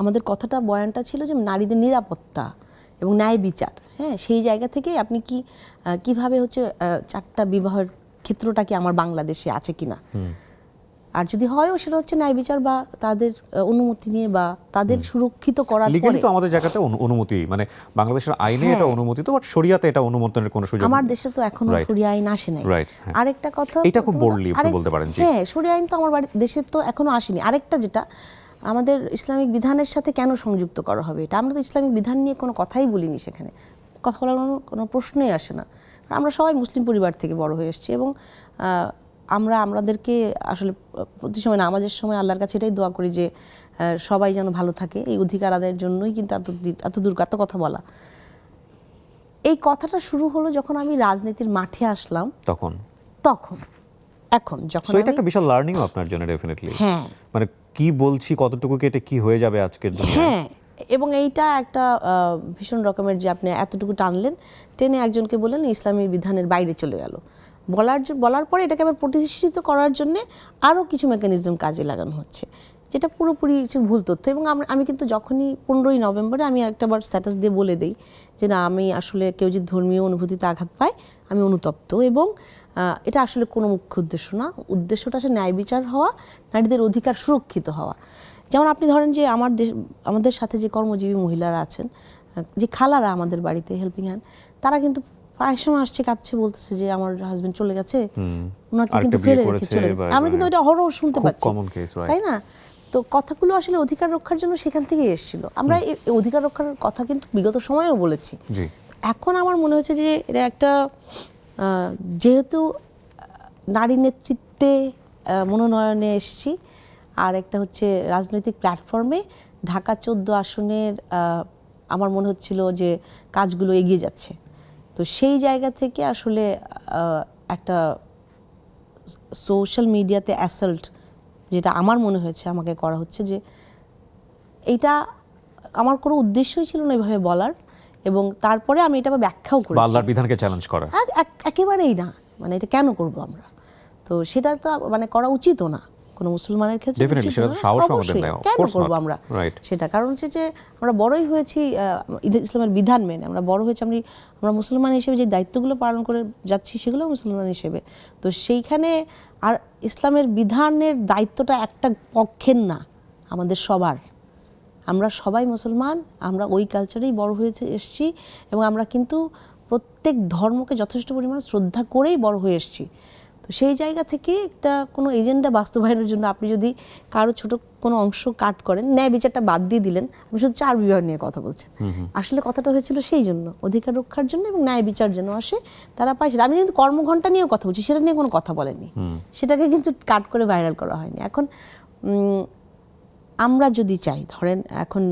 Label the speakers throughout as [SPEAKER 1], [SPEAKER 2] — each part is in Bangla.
[SPEAKER 1] আমাদের কথাটা বয়ানটা ছিল যে নারীদের নিরাপত্তা এবং ন্যায় বিচার, হ্যাঁ, সেই জায়গা থেকে আপনি কিভাবে হচ্ছে 4টা বিবাহের ক্ষেত্রটা কি আমার বাংলাদেশে আছে কিনা, আর যদি হয়ও সেটা হচ্ছে ন্যায় বিচার বা তাদের অনুমতি নিয়ে বা তাদের সুরক্ষিত করার পরে।
[SPEAKER 2] লিগ্যালি তো আমাদের জায়গাতে অনুমতি, মানে বাংলাদেশের আইনে এটা অনুমোদিত, বাট শরিয়াতে এটা অনুমোদনের কোনো সুযোগ
[SPEAKER 1] আমার দেশে তো এখনো শরিয়া আইন আসে নাই। আরেকটা কথা,
[SPEAKER 2] এটা খুব বোল্ডলি আপনি বলতে পারেন।
[SPEAKER 1] হ্যাঁ, শরিয়া আইন তো আমার দেশে তো এখনো আসেনি। আরেকটা যেটা আমাদের ইসলামিক বিধানের সাথে কেন সংযুক্ত করা হবে, এটা আমরা তো ইসলামিক বিধান নিয়ে কোনো কথাই বলিনি, সেখানে কথা বলার কোনো প্রশ্নই আসে না। আমরা সবাই মুসলিম পরিবার থেকে বড় হয়ে এসেছি এবং আমাদেরকে আসলে প্রতি সময় নামাজের সময় আল্লাহর কাছে এটাই দোয়া করি যে সবাই যেন ভালো থাকে, এই অধিকার আদায়ের জন্যই কিন্তু এত দূর এত কথা বলা। এই কথাটা শুরু হলো যখন আমি রাজনীতির মাঠে আসলাম, তখন এখন যখন
[SPEAKER 2] এটা একটা বিশাল লার্নিং আপনার জন্য ডেফিনেটলি।
[SPEAKER 1] হ্যাঁ,
[SPEAKER 2] মানে কি বলছি, কতটুকু কেটে কি হয়ে যাবে আজকের দুনিয়ায়।
[SPEAKER 1] হ্যাঁ, এবং এইটা একটা ভীষণ রকমের যে আপনি এতটুকু টানলেন, টেনে একজনকে বললেন ইসলামী বিধানের বাইরে চলে গেল, বলার পরে এটাকে আবার প্রতিষ্ঠিত করার জন্য আরও কিছু মেকানিজম কাজে লাগানো হচ্ছে, যেটা পুরোপুরি ভুল তথ্য। এবং আমি কিন্তু যখনই 15ই নভেম্বরে আমি একটাবার স্ট্যাটাস দিয়ে বলে দিই যে না, আমি আসলে কেউ যদি ধর্মীয় অনুভূতিতে আঘাত পায় আমি অনুতপ্ত, এবং এটা আসলে কোনো মুখ্য উদ্দেশ্য না। উদ্দেশ্যটা আসলে ন্যায় বিচার হওয়া, নারীদের অধিকার সুরক্ষিত হওয়া। যেমন আপনি ধরেন যে আমাদের সাথে যে কর্মজীবী মহিলারা আছেন, যে খালারা আমাদের বাড়িতে হেল্পিং হ্যান্ড, তারা কিন্তু প্রায় সময় আসছে, কাঁদছে, বলতেছে যে আমার হাজবেন্ড চলে গেছে, ওনাকে কিন্তু ফেলে রেখে চলে গেছে। আমরা কিন্তু ওইটা অহরহ শুনতে পাচ্ছি, তাই না? তো কথাগুলো আসলে অধিকার রক্ষার জন্য সেখান থেকেই এসেছিল। আমরা এই অধিকার রক্ষার কথা কিন্তু বিগত সময়েও বলেছি। এখন আমার মনে হচ্ছে যে এটা একটা, যেহেতু নারী নেতৃত্বে মনোনয়নে এসেছি, আর একটা হচ্ছে রাজনৈতিক প্ল্যাটফর্মে ঢাকা 14 আসনের আমার মনে হচ্ছিল যে কাজগুলো এগিয়ে যাচ্ছে। তো সেই জায়গা থেকে আসলে একটা সোশ্যাল মিডিয়াতে অ্যাসাল্ট যেটা আমার মনে হয়েছে আমাকে করা হচ্ছে, যে এইটা আমার কোনো উদ্দেশ্যই ছিল না এভাবে বলার, এবং তারপরে আমি এটা ব্যাখ্যাও করেছি,
[SPEAKER 2] আল্লাহর বিধানকে চ্যালেঞ্জ করা।
[SPEAKER 1] একেবারেই না, মানে এটা কেন করব আমরা, তো সেটা তো মানে করা উচিতও না কোনো মুসলমানের ক্ষেত্রে। কেন করবো আমরা সেটা? কারণ হচ্ছে যে আমরা বড়ই হয়েছি ইসলামের বিধান মেনে, আমরা বড় হয়েছি, আমরা মুসলমান হিসেবে যে দায়িত্বগুলো পালন করে যাচ্ছি সেগুলো মুসলমান হিসেবে। তো সেইখানে আর ইসলামের বিধানের দায়িত্বটা একটা পক্ষের না, আমাদের সবার। আমরা সবাই মুসলমান, আমরা ওই কালচারেই বড় হয়েছে এসছি, এবং আমরা কিন্তু প্রত্যেক ধর্মকে যথেষ্ট পরিমাণে শ্রদ্ধা করেই বড় হয়ে এসছি। তো সেই জায়গা থেকে একটা কোনো এজেন্ডা বাস্তবায়নের জন্য আপনি যদি কারো ছোট কোনো অংশ কাট করেন, ন্যায় বিচারটা বাদ দিয়ে দিলেন, আমি শুধু 4 বিভাগ নিয়ে কথা বলছি। আসলে কথাটা হয়েছিল সেই জন্য, অধিকার রক্ষার জন্য এবং ন্যায় বিচার যেন আসে, তারা পায় সেটা। আমি কিন্তু কর্মঘণ্টা নিয়েও কথা বলছি, সেটা নিয়ে কোনো কথা বলেনি, সেটাকে কিন্তু কাট করে ভাইরাল করা হয়নি। এখন আমরা যদি চাই, ধরেন এখন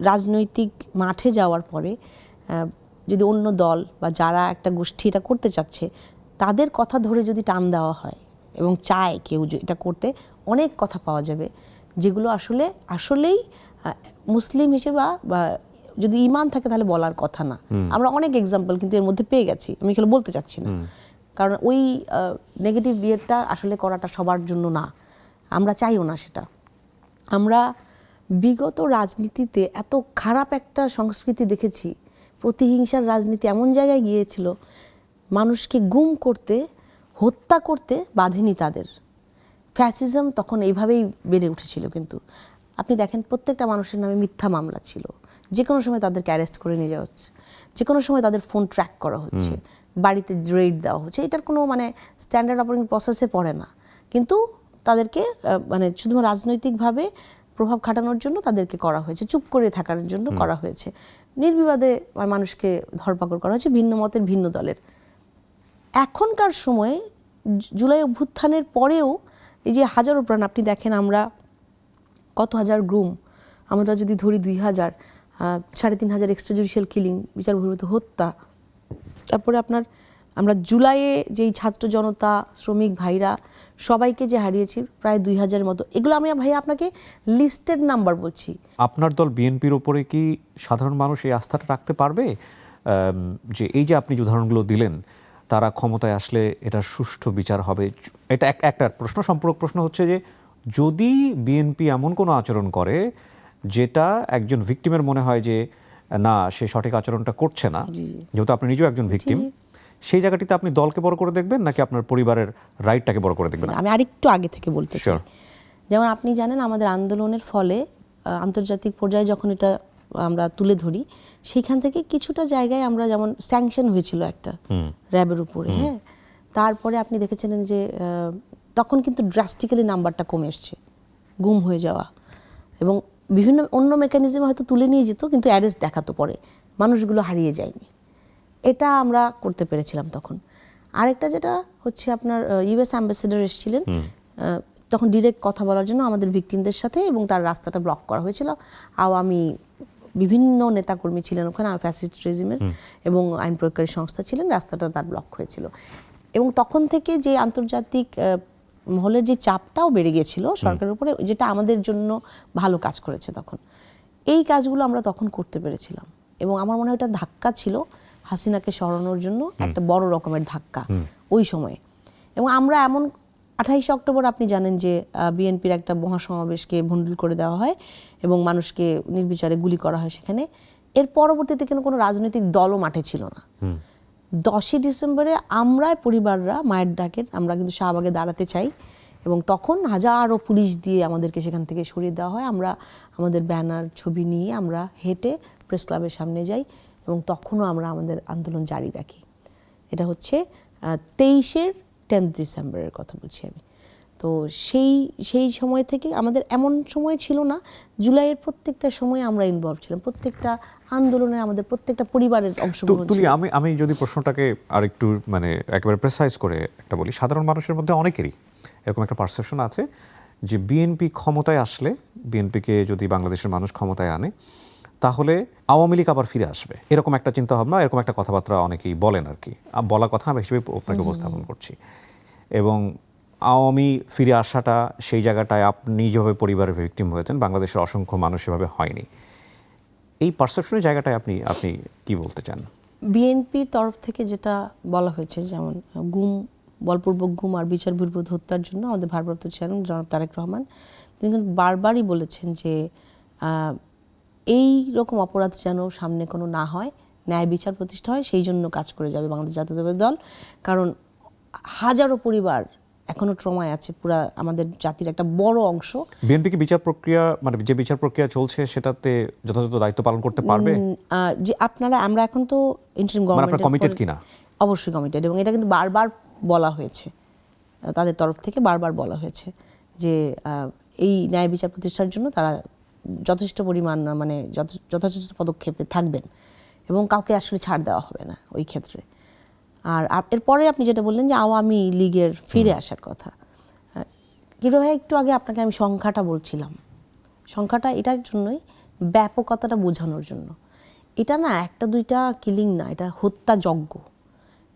[SPEAKER 1] রাজনৈতিক মাঠে যাওয়ার পরে যদি অন্য দল বা যারা একটা গোষ্ঠী এটা করতে চাচ্ছে তাদের কথা ধরে যদি টান দেওয়া হয় এবং চায় কেউ এটা করতে, অনেক কথা পাওয়া যাবে যেগুলো আসলেই মুসলিম হিসেবে বা যদি ঈমান থাকে তাহলে বলার কথা না। আমরা অনেক এক্সাম্পল কিন্তু এর মধ্যে পেয়ে গেছি, আমি এগুলো বলতে চাচ্ছি না, কারণ ওই নেগেটিভ বিহেভটা আসলে করাটা সবার জন্য না, আমরা চাইও না সেটা। আমরা বিগত রাজনীতিতে এত খারাপ একটা সংস্কৃতি দেখেছি, প্রতিহিংসার রাজনীতি এমন জায়গায় গিয়েছিল, মানুষকে গুম করতে, হত্যা করতে বাঁধেনি তাদের। ফ্যাসিজম তখন এইভাবেই বেড়ে উঠেছিল। কিন্তু আপনি দেখেন প্রত্যেকটা মানুষের নামে মিথ্যা মামলা ছিল, যে কোনো সময় তাদেরকে অ্যারেস্ট করে নিয়ে যাওয়া হচ্ছে, যে কোনো সময় তাদের ফোন ট্র্যাক করা হচ্ছে, বাড়িতে রেড দেওয়া হচ্ছে। এটার কোনো মানে স্ট্যান্ডার্ড অপারেটিং প্রসেসে পড়ে না, কিন্তু তাদেরকে মানে শুধুমাত্র রাজনৈতিকভাবে প্রভাব খাটানোর জন্য তাদেরকে করা হয়েছে, চুপ করে থাকার জন্য করা হয়েছে, নির্বিবাদে মানুষকে ধরপাকড় করা হয়েছে, ভিন্ন মতের ভিন্ন দলের। এখনকার সময়ে জুলাই অভ্যুত্থানের পরেও এই যে হাজারো প্রাণ আপনি দেখেন, আমরা কত হাজার গুম, আমরা যদি ধরি 2000, 3500 এক্সট্রা জুডিশিয়াল কিলিং, বিচার বহির্ভূত হত্যা, তারপরে আমরা জুলাইয়ে যেই ছাত্র জনতা, শ্রমিক ভাইরা সবাইকে যে হারিয়েছি প্রায় 2000-এর মতো, এগুলো আমি ভাই আপনাকে লিস্টেড নাম্বার বলছি।
[SPEAKER 2] আপনার দল বিএনপির ওপরে কি সাধারণ মানুষ এই আস্থাটা রাখতে পারবে যে এই যে আপনি যে উদাহরণগুলো দিলেন, তারা ক্ষমতায় আসলে এটা সুষ্ঠু বিচার হবে? এটা একটা প্রশ্ন। সম্পূরক প্রশ্ন হচ্ছে যে যদি বিএনপি এমন কোনো আচরণ করে যেটা একজন ভিকটিমের মনে হয় যে না সে সঠিক আচরণটা করছে না, যেহেতু আপনি নিজেও একজন ভিকটিম, সেই জায়গাটিতে আপনি দলকে বড় করে দেখবেন নাকি আপনার পরিবারের রাইটটাকে বড় করে দেখবেন?
[SPEAKER 1] আমি আরেকটু আগে থেকে বলতে চাই। যেমন আপনি জানেন আমাদের আন্দোলনের ফলে আন্তর্জাতিক পর্যায়ে যখন এটা আমরা তুলে ধরি, সেইখান থেকে কিছুটা জায়গায় আমরা যেমন স্যাংশন হয়েছিল একটা র্যাবের উপরে, হ্যাঁ, তারপরে আপনি দেখেছিলেন যে তখন কিন্তু ড্রাস্টিক্যালি নাম্বারটা কমে এসছে গুম হয়ে যাওয়া, এবং বিভিন্ন অন্য মেকানিজম হয়তো তুলে নিয়ে যেত কিন্তু অ্যারেস্ট দেখাতো পরে, মানুষগুলো হারিয়ে যায়নি। এটা আমরা করতে পেরেছিলাম তখন। আরেকটা যেটা হচ্ছে আপনার ইউএস অ্যাম্বাসেডর এসেছিলেন তখন ডিরেক্ট কথা বলার জন্য আমাদের ভিকটিমদের সাথে, এবং তার রাস্তাটা ব্লক করা হয়েছিল। আওয়ামী বিভিন্ন নেতাকর্মী ছিলেন ওখানে, ফ্যাসিস্ট রেজিমের, এবং আইন প্রয়োগকারী সংস্থা ছিলেন, রাস্তাটা তার ব্লক হয়েছিল। এবং তখন থেকে যে আন্তর্জাতিক মহলের যে চাপটাও বেড়ে গিয়েছিল সরকারের উপরে, যেটা আমাদের জন্য ভালো কাজ করেছে তখন। এই কাজগুলো আমরা তখন করতে পেরেছিলাম, এবং আমার মনে হয় ওটা ধাক্কা ছিল হাসিনাকে সরানোর জন্য, একটা বড় রকমের ধাক্কা ওই সময়ে। এবং আমরা এমন 28 অক্টোবর আপনি জানেন যে বিএনপির একটা মহাসমাবেশকে ভণ্ডুল করে দেওয়া হয় এবং মানুষকে নির্বিচারে গুলি করা হয় সেখানে। এর পরবর্তীতে কিন্তু কোনো রাজনৈতিক দলও মাঠে ছিল না। 10ই ডিসেম্বরে আমরা পরিবাররা মায়ের ডাকে আমরা কিন্তু শাহবাগে দাঁড়াতে চাই, এবং তখন হাজারো পুলিশ দিয়ে আমাদেরকে সেখান থেকে সরিয়ে দেওয়া হয়। আমরা আমাদের ব্যানার ছবি নিয়ে আমরা হেঁটে প্রেস ক্লাবের সামনে যাই, এবং তখনও আমরা আমাদের আন্দোলন জারি রাখি। এটা হচ্ছে 10 ডিসেম্বরের কথা বলছি আমি। তো সেই সময় থেকে আমাদের এমন সময় ছিল না, জুলাইয়ের প্রত্যেকটা সময় আমরা ইনভলভ ছিলাম, প্রত্যেকটা আন্দোলনে আমাদের প্রত্যেকটা পরিবারের অংশগ্রহণ ছিল।
[SPEAKER 2] আমি যদি প্রশ্নটাকে আরেকটু মানে একেবারে প্রেসাইজ করে একটা বলি, সাধারণ মানুষের মধ্যে অনেকেরই এরকম একটা পারসেপশন আছে যে বিএনপি ক্ষমতায় আসলে, বিএনপিকে যদি বাংলাদেশের মানুষ ক্ষমতায় আনে তাহলে আওয়ামী লীগ আবার ফিরে আসবে, এরকম একটা চিন্তা ভাবনা, এরকম একটা কথাবার্তা অনেকেই বলেন আর কি। বলা কথা আমি হিসেবে আপনাকে উপস্থাপন করছি। এবং আওয়ামী ফিরে আসাটা সেই জায়গাটায় আপনি যেভাবে পরিবারের ভিকটিম হয়েছেন, বাংলাদেশের অসংখ্য মানুষ সেভাবে হয়নি। এই পারসেপশনের জায়গাটায় আপনি কি বলতে চান?
[SPEAKER 1] বিএনপির তরফ থেকে যেটা বলা হয়েছে, যেমন গুম, বলপূর্বক গুম আর বিচার বহির্ভূত হত্যার জন্য আমাদের ভারপ্রাপ্ত চেয়ারম্যান জনাব তারেক রহমান তিনি কিন্তু বারবারই বলেছেন যে এই রকম অপরাধ যেন সামনে কোনো না হয়, ন্যায় বিচার প্রতিষ্ঠা হয়, সেই জন্য কাজ করে যাবে বাংলাদেশ জাতীয়তাবাদী দল। কারণ হাজারো পরিবার এখনো ট্রমায় আছে, পুরা আমাদের জাতির একটা বড় অংশ।
[SPEAKER 2] বিএনপি কি বিচার প্রক্রিয়া, মানে যে বিচার প্রক্রিয়া চলছে সেটাতে যথাযথ দায়িত্ব পালন করতে পারবে?
[SPEAKER 1] যে আমরা এখন তো ইন্টারিম গভর্নমেন্ট
[SPEAKER 2] কমিটেড কিনা?
[SPEAKER 1] অবশ্যই কমিটেড, এবং এটা কিন্তু বারবার বলা হয়েছে, তাদের তরফ থেকে বারবার বলা হয়েছে যে এই ন্যায় বিচার প্রতিষ্ঠার জন্য তারা যথেষ্ট পরিমাণ মানে যথাযথ পদক্ষেপে থাকবেন, এবং কাউকে আসলে ছাড় দেওয়া হবে না ওই ক্ষেত্রে। আর এরপরে আপনি যেটা বললেন যে আওয়ামী লীগের ফিরে আসার কথা, কিরো ভাই একটু আগে আপনাকে আমি সংখ্যাটা বলছিলাম, সংখ্যাটা এটার জন্যই, ব্যাপকতাটা বোঝানোর জন্য। এটা না একটা দুইটা কিলিং না, এটা হত্যাযজ্ঞ,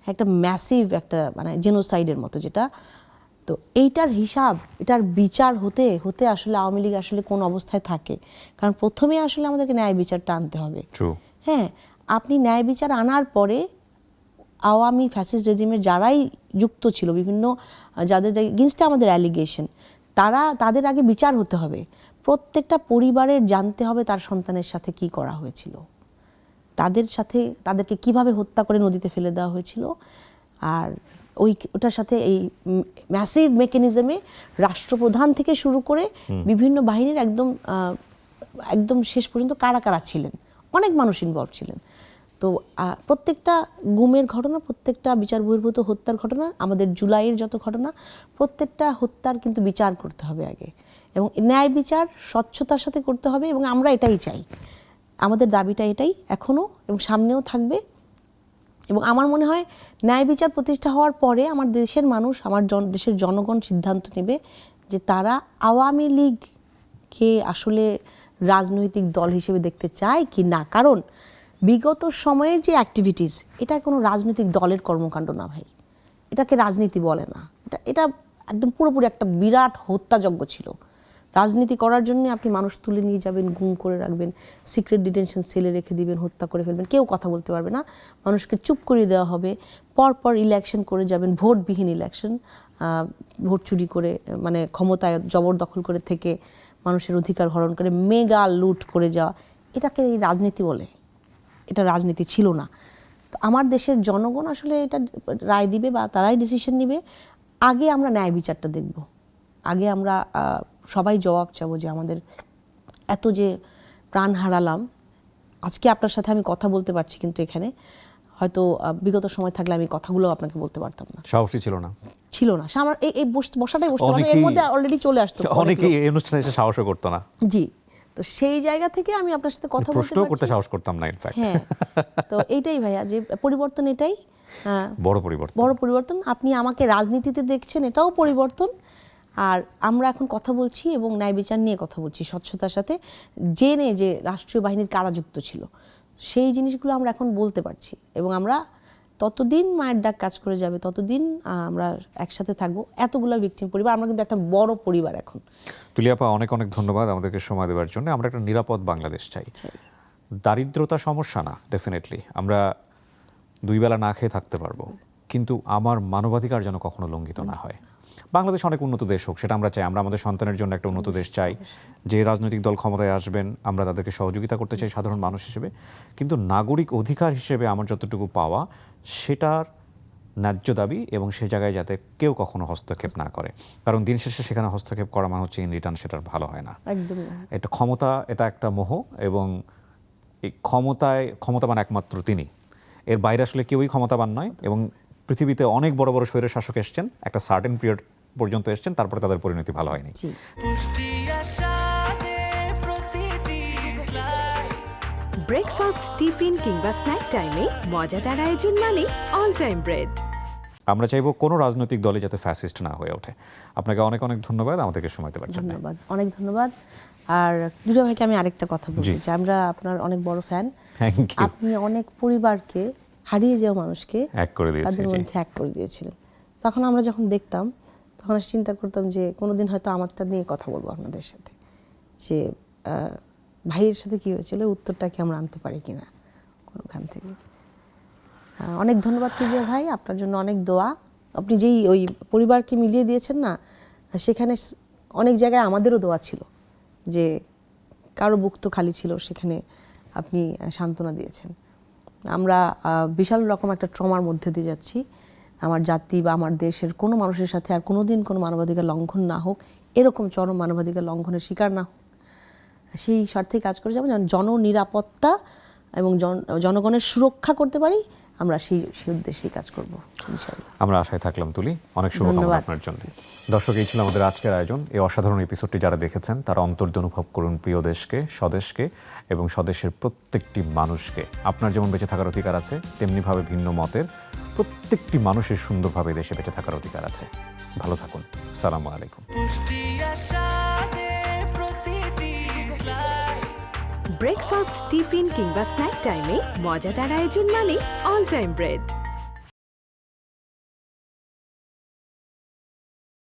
[SPEAKER 1] একটা ম্যাসিভ একটা মানে জেনোসাইডের মতো যেটা। তো এইটার হিসাব, এটার বিচার হতে হতে আসলে আওয়ামী লীগ আসলে কোন অবস্থায় থাকে, কারণ প্রথমে আসলে আমাদেরকে ন্যায় বিচারটা আনতে হবে। হ্যাঁ, আপনি ন্যায় বিচার আনার পরে আওয়ামী ফ্যাসিস্ট রেজিমের যারাই যুক্ত ছিল, বিভিন্ন যাদের এগেইনস্টে আমাদের অ্যালিগেশন, তাদের আগে বিচার হতে হবে। প্রত্যেকটা পরিবারের জানতে হবে তার সন্তানের সাথে কি করা হয়েছিল, তাদেরকে কিভাবে হত্যা করে নদীতে ফেলে দেওয়া হয়েছিল। আর ওটার সাথে এই ম্যাসিভ মেকানিজমে রাষ্ট্রপ্রধান থেকে শুরু করে বিভিন্ন বাহিনীর একদম শেষ পর্যন্ত কারা কারা ছিলেন, অনেক মানুষ ইনভলভ ছিলেন। তো প্রত্যেকটা গুমের ঘটনা, প্রত্যেকটা বিচার বহির্ভূত হত্যার ঘটনা, আমাদের জুলাইয়ের যত ঘটনা, প্রত্যেকটা হত্যার কিন্তু বিচার করতে হবে আগে, এবং ন্যায় বিচার স্বচ্ছতার সাথে করতে হবে। এবং আমরা এটাই চাই, আমাদের দাবিটা এটাই এখনো এবং সামনেও থাকবে। এবং আমার মনে হয় ন্যায় বিচার প্রতিষ্ঠা হওয়ার পরে আমার দেশের মানুষ, আমার দেশের জনগণ সিদ্ধান্ত নেবে যে তারা আওয়ামী লীগকে আসলে রাজনৈতিক দল হিসেবে দেখতে চায় কি না। কারণ বিগত সময়ের যে অ্যাক্টিভিটিস, এটা কোনো রাজনৈতিক দলের কর্মকাণ্ড না ভাই, এটাকে রাজনীতি বলে না। এটা একদম পুরোপুরি একটা বিরাট হত্যাযজ্ঞ ছিল। রাজনীতি করার জন্য আপনি মানুষ তুলে নিয়ে যাবেন, গুম করে রাখবেন, সিক্রেট ডিটেনশন সেলে রেখে দিবেন, হত্যা করে ফেলবেন, কেউ কথা বলতে পারবে না, মানুষকে চুপ করিয়ে দেওয়া হবে। পরপর ইলেকশন করে যাবেন, ভোটবিহীন ইলেকশন, ভোট চুরি করে, মানে ক্ষমতায় জবরদখল করে থেকে মানুষের অধিকার হরণ করে মেগা লুট করে যাওয়া, এটাকে এই রাজনীতি বলে? এটা রাজনীতি ছিল না। তো আমার দেশের জনগণ আসলে এটা রায় দিবে বা তারাই ডিসিশন নিবে। আগে আমরা ন্যায় বিচারটা দেখব, আগে আমরা সবাই জবাব চাবো যে আমাদের এত যে প্রাণ হারালাম। আজকে আপনার সাথে আমি কথা বলতে পারছি, কিন্তু এখানে হয়তো বিগত সময় থাকলে আমি কথাগুলো আপনাকে বলতে পারতাম না,
[SPEAKER 2] সাহসী ছিল না।
[SPEAKER 1] সে আমার এই বসাটাই বসতে পারতো, এর মধ্যে অলরেডি চলে আসতো
[SPEAKER 2] অনেকেই এই অনুষ্ঠানে এসে সাহসও করতো না।
[SPEAKER 1] জি, তো সেই জায়গা থেকে আমি আপনার সাথে কথা বলতে
[SPEAKER 2] প্রশ্ন করতে সাহস করতাম না ইনফ্যাক্ট।
[SPEAKER 1] হ্যাঁ, তো এইটাই ভাইয়া যে পরিবর্তন, এটাই
[SPEAKER 2] বড়
[SPEAKER 1] পরিবর্তন। আপনি আমাকে রাজনীতিতে দেখছেন, এটাও পরিবর্তন। আর আমরা এখন কথা বলছি এবং ন্যায় বিচার নিয়ে কথা বলছি স্বচ্ছতার সাথে, জেনে যে রাষ্ট্রীয় বাহিনীর কারা যুক্ত ছিল, সেই জিনিসগুলো আমরা এখন বলতে পারছি। এবং আমরা ততদিন মায়ের ডাক কাজ করে যাবে, ততদিন আমরা একসাথে থাকবো। এতগুলো ভিকটিম পরিবার, আমরা কিন্তু একটা বড় পরিবার এখন।
[SPEAKER 2] তুলি আপা, অনেক অনেক ধন্যবাদ আমাদেরকে সময় দেওয়ার জন্য। আমরা একটা নিরাপদ বাংলাদেশ চাই। দারিদ্রতা সমস্যা না, ডেফিনেটলি আমরা 2 বেলা না খেয়ে থাকতে পারবো, কিন্তু আমার মানবাধিকার যেন কখনো লঙ্ঘিত না হয়। বাংলাদেশ অনেক উন্নত দেশ হোক, সেটা আমরা চাই। আমরা আমাদের সন্তানের জন্য একটা উন্নত দেশ চাই। যে রাজনৈতিক দল ক্ষমতায় আসবেন, আমরা তাদেরকে সহযোগিতা করতে চাই সাধারণ মানুষ হিসেবে। কিন্তু নাগরিক অধিকার হিসেবে আমার যতটুকু পাওয়া, সেটার ন্যায্য দাবি, এবং সে জায়গায় যাতে কেউ কখনো হস্তক্ষেপ না করে। কারণ দিন শেষে সেখানে হস্তক্ষেপ করা মানে হচ্ছে ইন রিটার্ন সেটার ভালো হয় না।
[SPEAKER 1] একদমই
[SPEAKER 2] এটা ক্ষমতা, এটা একটা মোহ, এবং এই ক্ষমতাবান একমাত্র তিনি। এর বাইরে আসলে কেউই ক্ষমতাবান নয়। এবং পৃথিবীতে অনেক বড় বড় স্বৈর শাসক এসছেন, একটা সার্টেন পিরিয়ড পর্যন্ত এসছেন, তারপরে তাদের পরিণতি ভালো হয়নি।
[SPEAKER 3] ব্রেকফাস্ট, টিফিন কিংবা স্ন্যাক টাইমে মজাদার আয়োজন মানে অল টাইম ব্রেড।
[SPEAKER 2] আমরা চাইবো কোনো রাজনৈতিক দলে যাতে ফ্যাসিস্ট না হয়ে ওঠে। আপনাকে অনেক অনেক ধন্যবাদ আমাদেরকে সময় দেওয়ার জন্য।
[SPEAKER 1] ধন্যবাদ, অনেক ধন্যবাদ। আর দুটো ভাইকে আমি আরেকটা কথা বলতে চাই, আমরা আপনার অনেক বড় ফ্যান। আপনি অনেক পরিবারকে, হারিয়ে যাওয়া মানুষকে তাদের মধ্যে এক করে দিয়েছিলেন। তখন আমরা যখন দেখতাম, তখন চিন্তা করতাম যে কোনোদিন হয়তো আমারটা নিয়ে কথা বলবো আপনাদের সাথে, যে ভাইয়ের সাথে কি হয়েছিল, উত্তরটা কি আমরা আনতে পারি কিনা কোনোখান থেকে। অনেক ধন্যবাদ কিবরিয়া ভাই, আপনার জন্য অনেক দোয়া। আপনি যেই ওই পরিবারকে মিলিয়ে দিয়েছেন না, সেখানে অনেক জায়গায় আমাদেরও দোয়া ছিল, যে কারো বুক তো খালি ছিল, সেখানে আপনি সান্ত্বনা দিয়েছেন। আমরা বিশাল রকম একটা ট্রমার মধ্যে দিয়ে যাচ্ছি। আমার জাতি বা আমার দেশের কোনো মানুষের সাথে আর কোনোদিন কোনো মানবাধিকার লঙ্ঘন না হোক, এরকম চরম মানবাধিকার লঙ্ঘনের শিকার না হোক, সেই স্বার্থেই কাজ করে যাবো। যেন জননিরাপত্তা এবং জনগণের সুরক্ষা করতে পারি, আমরা সেই উদ্দেশ্যেই কাজ করবো ইনশাআল্লাহ।
[SPEAKER 2] আমরা আশায় থাকলাম তুলি, অনেক শুভকামনা আপনার জন্য। দর্শক, এই ছিল আমাদের আজকের আয়োজন। এই অসাধারণ এপিসোডটি যারা দেখেছেন তারা অন্তর দিয়ে অনুভব করুন প্রিয় দেশকে, স্বদেশকে এবং স্বদেশের প্রত্যেকটি মানুষকে। আপনার যেমন বেঁচে থাকার অধিকার আছে, তেমনিভাবে ভিন্ন মতের প্রত্যেকটি মানুষের সুন্দরভাবে দেশে বেঁচে থাকার অধিকার আছে। ভালো থাকুন। আসসালামু আলাইকুম।
[SPEAKER 3] ব্রেকফাস্ট, টিফিন কিংবা স্ন্যাক টাইমে মজাদার আয়োজন মানে অল টাইম ব্রেড।